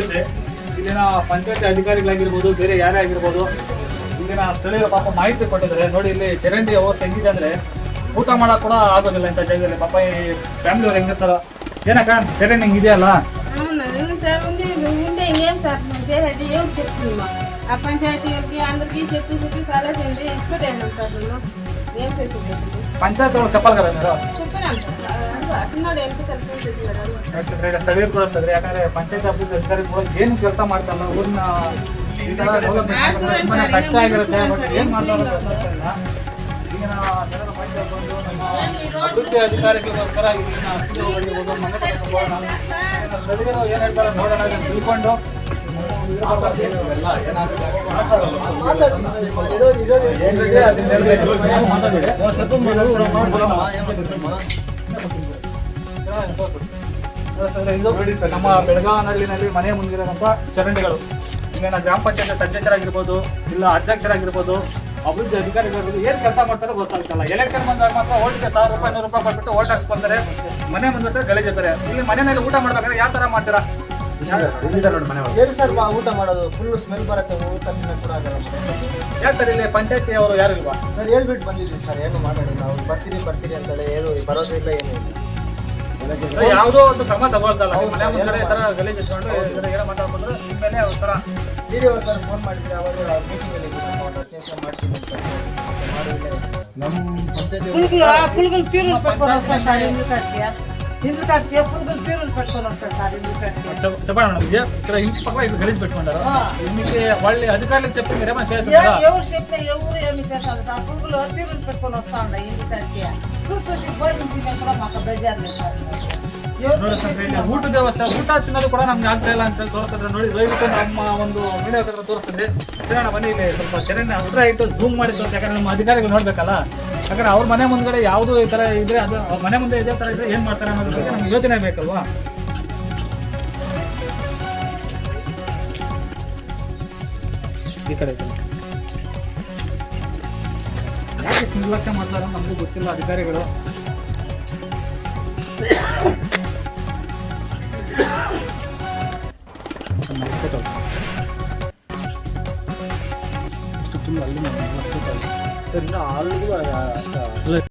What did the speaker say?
ಪರಿಸ್ಥಿತಿ. ಇಲ್ಲಿನ ಪಂಚಾಯತಿ ಅಧಿಕಾರಿಗಳಾಗಿರ್ಬೋದು, ಬೇರೆ ಯಾರೇ ಆಗಿರ್ಬೋದು, ಇಲ್ಲಿನ ಸ್ಥಳೀಯರು ಪಾಪ ಮಾಹಿತಿ ಕೊಟ್ಟಿದ್ದಾರೆ. ನೋಡಿ ಇಲ್ಲಿ ಚರಂಡಿ ವ್ಯವಸ್ಥೆ ಹೆಂಗಿದೆ ಅಂದ್ರೆ ಊಟ ಮಾಡಕ್ ಕೂಡ ಆಗೋದಿಲ್ಲ ಇಂಥ ಜಾಗದಲ್ಲಿ. ಪಾಪ ಈ ಫ್ಯಾಮಿಲಿ ಅವ್ರು ಹೆಂಗಿರ್ತಾರ. ಏನಕ್ಕ ಚರಂಡಿ ಹಿಂಗ್ ಇದೆಯಲ್ಲ? పంచాయతీ వాళ్ళు చెప్పాలి కదా మీరు. ಸ್ಥಳೀಯರು ಕೂಡ ಇರ್ತದೆ. ಯಾಕಂದ್ರೆ ಪಂಚಾಯತ್ ಆಫೀಸ್ ಅಧಿಕಾರಿ ಕೂಡ ಏನು ಕೆಲಸ ಮಾಡ್ತಾರಲ್ಲ ಊರಿನ ಈ ತರ ತುಂಬಾ ಕಷ್ಟ ಆಗಿರುತ್ತೆ. ಬಟ್ ಏನ್ ಮಾಡ್ತಾರೋ ಗೊತ್ತಾಗ್ತಿಲ್ಲ. ಈಗಿನ ಜನರ ಮಧ್ಯೆ ಬಂದು ನಮ್ಮ ಅಭಿವೃದ್ಧಿ ಅಧಿಕಾರಿಗಳಿಗೋಸ್ಕರ ಇಲ್ಲಿನ ಅತಿಥಿಗಳಿರ್ಬೋದು, ಮನೆ ಕಟ್ಕೊಂಡು ಸ್ಥಳೀಯರು ಏನ್ ಹೇಳ್ತಾರೆ ನೋಡೋಣ ಅಂತ ತಿಳ್ಕೊಂಡು ನಮ್ಮ ಬೆಳಗಾವಿನಲ್ಲಿ ಮನೆ ಮುಂದಿರುವಂತ ಚರಂಡಿಗಳು. ಇಲ್ಲಿನ ಗ್ರಾಮ ಪಂಚಾಯತ್ ಅಧ್ಯಕ್ಷರಾಗಿರ್ಬೋದು, ಇಲ್ಲ ಅಧ್ಯಕ್ಷರಾಗಿರ್ಬೋದು, ಅಭಿವೃದ್ಧಿ ಅಧಿಕಾರಿಗಳು ಏನ್ ಕೆಲಸ ಮಾಡ್ತಾರೋ ಗೊತ್ತಾಗ್ತಲ್ಲ. ಎಲೆಕ್ಷನ್ ಬಂದಾಗ ಮಾತ್ರ ಓಟ್ಗೆ 1000 ರೂಪಾಯಿ 100 ರೂಪಾಯಿ ಕೊಟ್ಬಿಟ್ಟು ಓಟ್ ಹಾಕ್ಸ್ಕೊಂತಾರೆ. ಮನೆ ಮುಂದೆ ಗಲೀಜಿರ್ತಾರೆ. ಇಲ್ಲಿ ಮನೆಯಲ್ಲಿ ಊಟ ಮಾಡ್ಬೇಕಾದ್ರೆ ಯಾವ ತರ ಮಾಡ್ತೀರಾ? ಏನು ಸರ್ ಊಟ ಮಾಡೋದು ಫುಲ್ ಸ್ಮೆಲ್ ಬರುತ್ತೆ, ಊಟ ತಿನ್ನಕ್ಕೆ ಕೂಡ ಆಗಲ್ಲ. ಯಾಕೆ ಸರ್ ಇಲ್ಲಿ ಪಂಚಾಯತಿ ಅವರು ಯಾರು ಇಲ್ವಾ? ಸರ್ ಹೇಳ್ಬಿಟ್ಟು ಬಂದಿದ್ದೀವಿ ಸರ್, ಏನು ಮಾತಾಡಿ ನಾವು ಬರ್ತೀರಿ ಅಂತೇಳಿ ಏನು ಬರೋದಿಲ್ಲ, ಏನು ಇಲ್ಲ. ಯಾವುದೋ ಒಂದು ಕ್ರಮ ತಗೊಳ್ತಲ್ಲ. ಮನೆ ಮುಂದೆ ಈ ತರ ಗಲೀಜ್ ಇಟ್ಕೊಂಡು ಏನೋ ಮಾತಾಡ್ಕೊಂಡ್ರೆ ನಿಮ್ಮೇಲೆ ಒಂಥರ ವಿಡಿಯೋ ಸರ್ ಫೋನ್ ಮಾಡಿದ್ರೆ ಅವಾಗ ಮೀಟಿಂಗಲ್ಲಿ ಮಾಡ್ತೀನಿ ಅಂತ ನಮ್ಮ ಪಂಚಾಯತಿ ఇంటి పక్కన ఇక్కడ గలీజ్ పెట్టుకుంటారు. ఇంటికి వాళ్ళు అధికారులకు చెప్పి మీరేమో చేస్తున్నారు. ఎవరు చెప్పినా ఎవరు ఏమి చేస్తారు సార్. పురుగులు తీరులు పెట్టుకొని వస్తా ఉన్నాయి ఇంటికి. చూసి భోజనం తినే కూడా మాకు బేజారు లేదు సార్. ಊಟದ ವ್ಯವಸ್ಥೆ, ಊಟ ತಿನ್ನೋದು ಕೂಡ ನಮ್ಗೆ ಆಗ್ತಾ ಇಲ್ಲ ಅಂತ ತೋರಿಸ್ತಾರೆ. ನೋಡಿ ದಯವಿಟ್ಟು ನಮ್ಮ ಒಂದು ವಿಡಿಯೋ ತೋರಿಸ್ತೀನಿ. ತಿನ್ನೋಣ ಬನ್ನಿ. ಇಲ್ಲಿ ಸ್ವಲ್ಪ ಚರಂಡಿ ಹತ್ರ ಇಟ್ಟು ಝೂಮ್ ಮಾಡಿ ತೋರಿಸಿ. ಯಾಕಂದ್ರೆ ನಮ್ಮ ಅಧಿಕಾರಿಗಳು ನೋಡ್ಬೇಕಲ್ಲ. ಯಾಕಂದ್ರೆ ಅವ್ರ ಮನೆ ಮುಂದ್ಗಡೆ ಯಾವುದು ಈ ತರ ಇದ್ರೆ ಅದು ಮನೆ ಮುಂದೆ ಇದೇ ತರ ಇದ್ರೆ ಏನ್ ಮಾಡ್ತಾರೆ ಅನ್ನೋದ್ರ ಬಗ್ಗೆ ನಮ್ಗೆ ಯೋಚನೆ ಬೇಕಲ್ವಾ? ಈ ಕಡೆ ಯಾಕೆ ನಿರ್ಲಕ್ಷ್ಯ ಮಾಡ್ತಾರ ನಮಗೂ ಗೊತ್ತಿಲ್ಲ ಅಧಿಕಾರಿಗಳು. ಇಷ್ಟು ತುಂಬ ಅಲ್ಲಿ